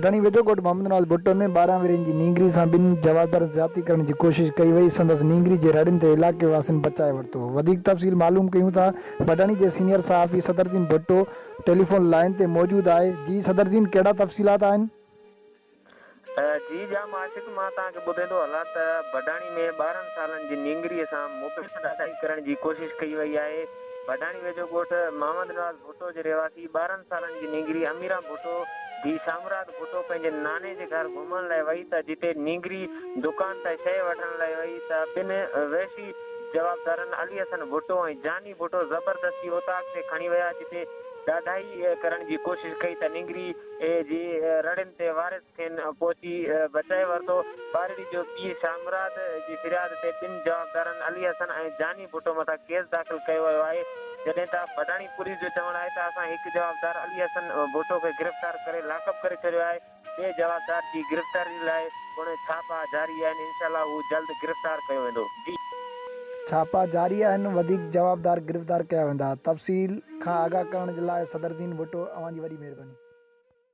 भटाणी वेझो कोट मोहम्मद नवाज़ भुट्टो में 12 वेरियुनि जी नींगरी सां ॿिनि जवाबदार ज़्यादती करण जी कोशिश कई वई। संदसि नींगरी जे रड़ियुनि ते इलाइक़े वासियुनि बचाए वरितो। वधीक तफ़सील मालूम कयूं था। भटाणी जे सीनियर सहाफ़ी सदरुद्दीन भुट्टो टेलीफोन लाइन ते मौजूदु आहे। जी सदरुद्दीन, कहिड़ा तफ़सीलात आहिनि? जी जाम आशिक़, मां तव्हांखे ॿुधाईंदो हलां त भटाणी में 12 सालनि जी नींगरीअ सां मुबैना अदाई करण जी कोशिश कई वई आहे। भटाणी वेझो ॻोठ मोहम्मद नवाज़ भुट्टो जे रहवासी 12 सालनि जी नींगरी अमीरा भुट्टो धी शामरात भुट्टो पंहिंजे नाने जे घर घुमण लाइ वई त जिते नींगरी दुकान तां शइ वठण लाइ वई त ॿिनि वैशी जवाबदारनि अली हसन भुट्टो ऐं जानी भुट्टो ज़बरदस्ती उताक ते खणी विया, जिते ॾाढाई करण जी कोशिश कई त नींगरी जी रड़ियुनि ते वारिस खेनि पहुची बचाए वरितो। ॿारड़ी जो पीउ शामरात जी फिरियाद ते ॿिनि जवाबदारनि अली हसन ऐं जानी भुट्टो मथां केस दाख़िल कयो वियो आहे। जॾहिं त भटाणी पुलिस जो चवणु आहे त असां हिकु जवाबदार अली हसन भुट्टो खे गिरफ़्तार करे लाकअप करे छॾियो आहे। ॿिए जवाबदार जी गिरफ़्तारी लाइ पिणु छापा जारी आहिनि। इनशाला हू जल्द गिरफ़्तार कयो वेंदो। जी छापा जारी आहिनि, वधीक जवाबदार गिरफ़्तार कया वेंदा। तफ़सील खां आगाह करण जे लाइ सदरुद्दीन भुट्टो, अव्हां जी वॾी महिरबानी।